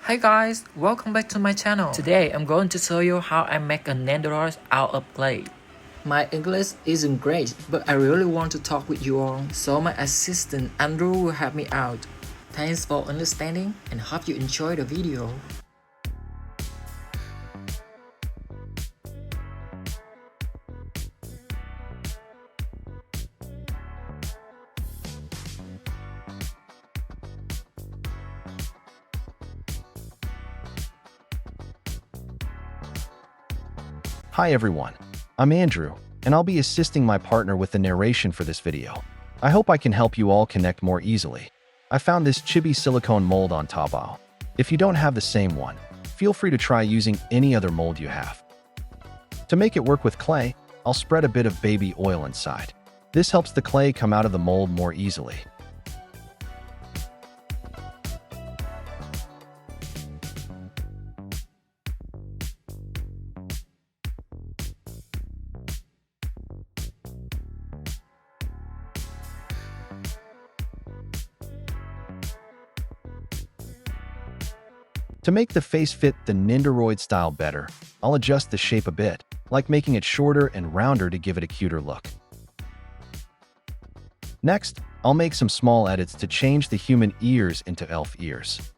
Hi guys, welcome back to my channel. Today I'm going to show you how I make an Android out of clay. My English isn't great, but I really want to talk with you all, so my assistant Andrew will help me out. Thanks for understanding and hope you enjoy the video. Hi everyone, I'm Andrew, and I'll be assisting my partner with the narration for this video. I hope I can help you all connect more easily. I found this Chibi silicone mold on Taobao. If you don't have the same one, feel free to try using any other mold you have. To make it work with clay, I'll spread a bit of baby oil inside. This helps the clay come out of the mold more easily. To make the face fit the Nindoroid style better, I'll adjust the shape a bit, like making it shorter and rounder to give it a cuter look. Next, I'll make some small edits to change the human ears into elf ears.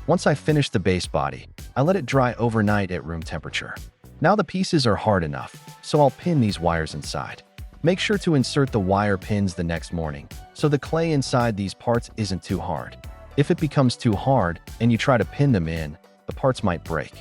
Once I finish the base body, I let it dry overnight at room temperature. Now the pieces are hard enough, so I'll pin these wires inside. Make sure to insert the wire pins the next morning, so the clay inside these parts isn't too hard. If it becomes too hard and you try to pin them in, the parts might break.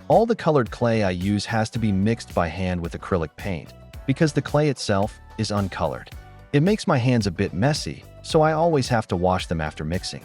All the colored clay I use has to be mixed by hand with acrylic paint, because the clay itself is uncolored. It makes my hands a bit messy, so I always have to wash them after mixing.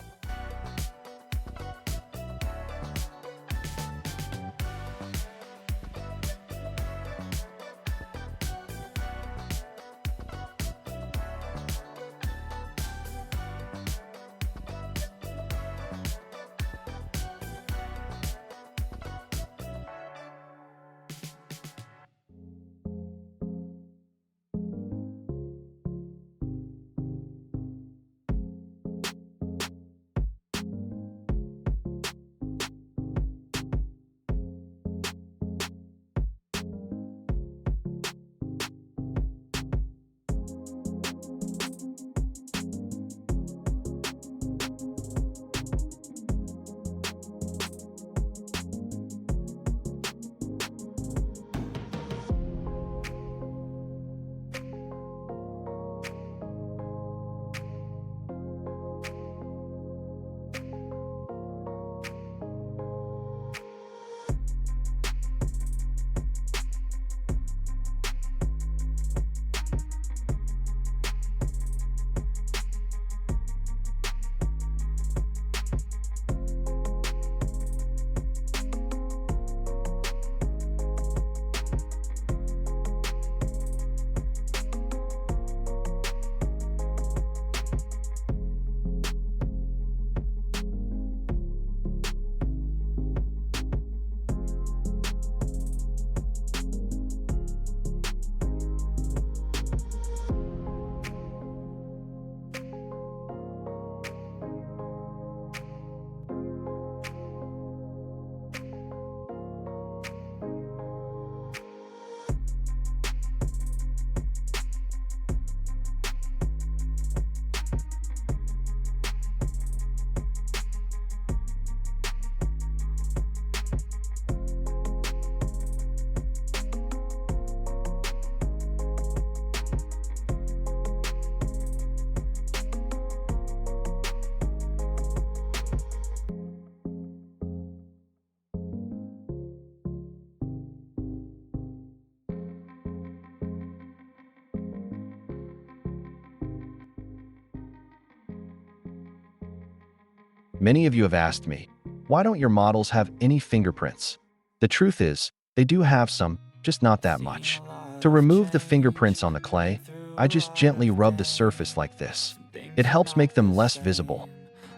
Many of you have asked me, why don't your models have any fingerprints? The truth is, they do have some, just not that much. To remove the fingerprints on the clay, I just gently rub the surface like this. It helps make them less visible.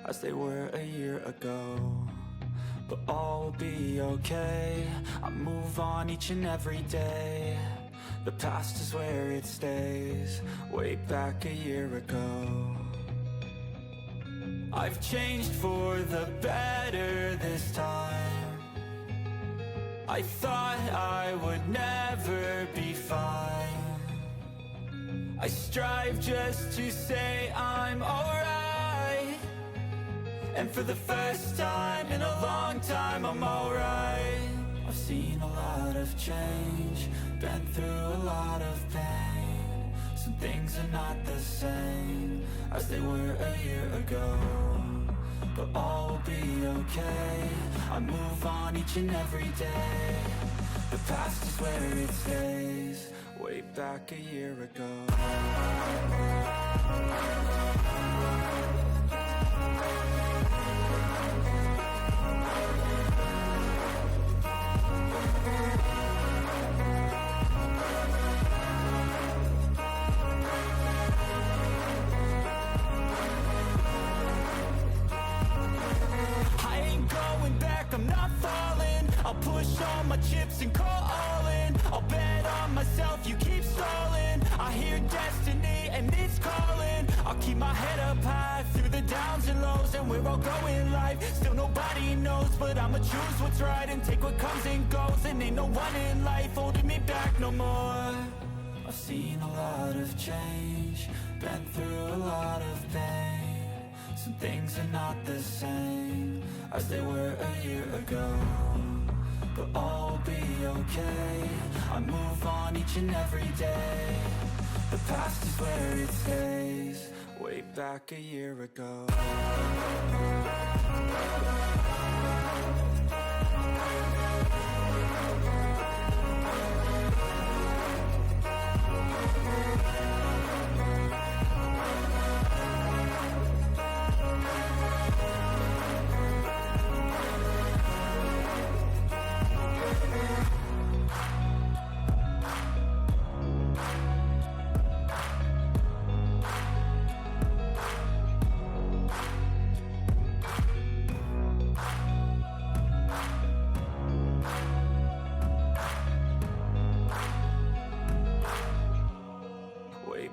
As they were a year ago, but all will be okay. I move on each and every day. The past is where it stays, way back a year ago. I've changed for the better this time. I thought I would never be fine. I strive just to say I'm alright. And for the first time in a long time, I'm alright. I've seen a lot of change, been through a lot of pain. Some things are not the same as they were a year ago, but all will be okay. I move on each and every day. The past is where it stays, way back a year ago. I'm not falling. I'll push all my chips and call all in. I'll bet on myself, you keep stalling. I hear destiny and it's calling. I'll keep my head up high through the downs and lows, and we're all going life. Still nobody knows, but I'ma choose what's right and take what comes and goes. And ain't no one in life holding me back no more. I've seen a lot of change, been through a lot of pain. Some things are not the same as they were a year ago, but all will be okay. I move on each and every day. The past is where it stays, way back a year ago.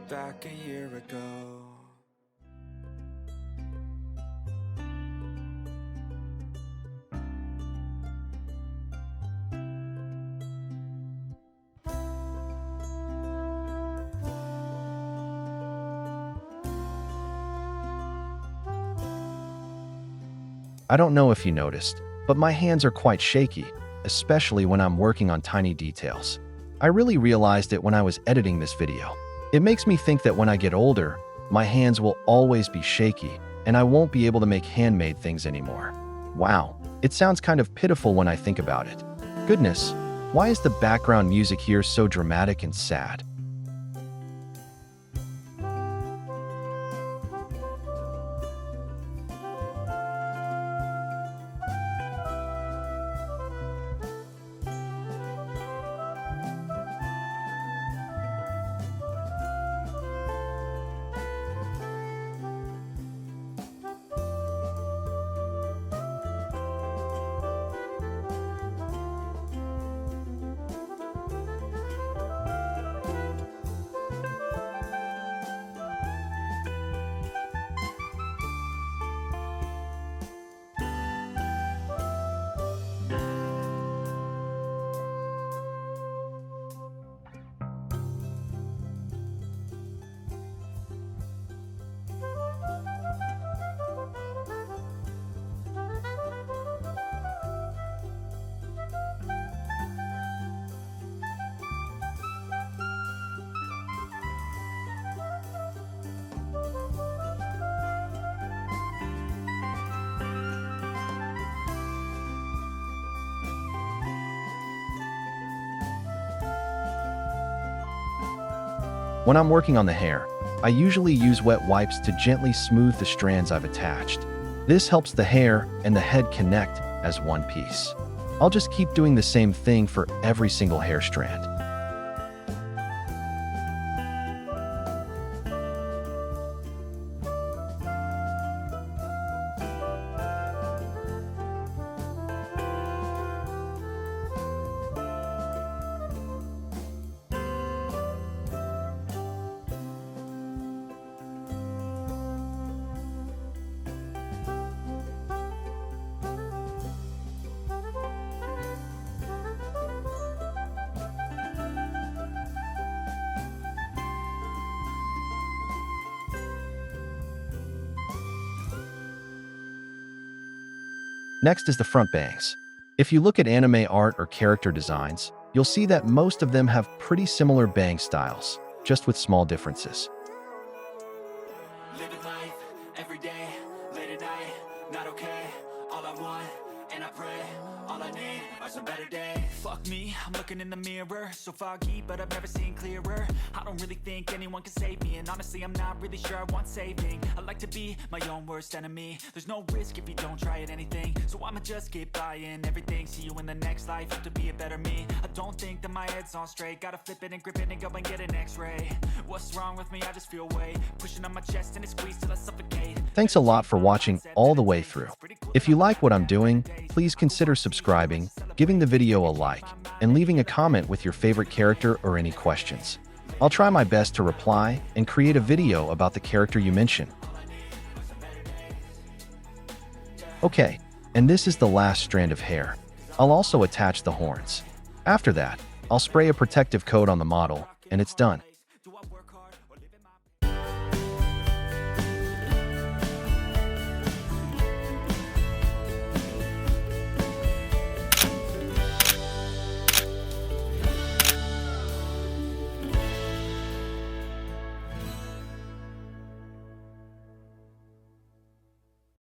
Back a year ago. I don't know if you noticed, but my hands are quite shaky, especially when I'm working on tiny details. I really realized it when I was editing this video. It makes me think that when I get older, my hands will always be shaky, and I won't be able to make handmade things anymore. Wow, it sounds kind of pitiful when I think about it. Goodness, why is the background music here so dramatic and sad? When I'm working on the hair, I usually use wet wipes to gently smooth the strands I've attached. This helps the hair and the head connect as one piece. I'll just keep doing the same thing for every single hair strand. Next is the front bangs. If you look at anime art or character designs, you'll see that most of them have pretty similar bang styles, just with small differences. Living life every day, late at night, not okay. All I want, and I pray, all I need are some better days. Fuck me, I'm looking in the mirror, so foggy, but I've never seen clearer. I don't really think anyone can save me, and honestly, I'm not really sure I want saving. I like to be my own worst enemy. There's no risk if you don't try at anything, so I'ma just keep buying everything. See you in the next life, hope to be a better me. I don't think that my head's on straight. Gotta flip it and grip it and go and get an x-ray. What's wrong with me? I just feel weight pushing on my chest and it squeezes till I suffocate. Thanks a lot for watching all the way through. If you like what I'm doing, please consider subscribing, giving the video a like, and leaving a comment with your favorite character or any questions. I'll try my best to reply and create a video about the character you mention. Okay, and this is the last strand of hair. I'll also attach the horns. After that, I'll spray a protective coat on the model, and it's done.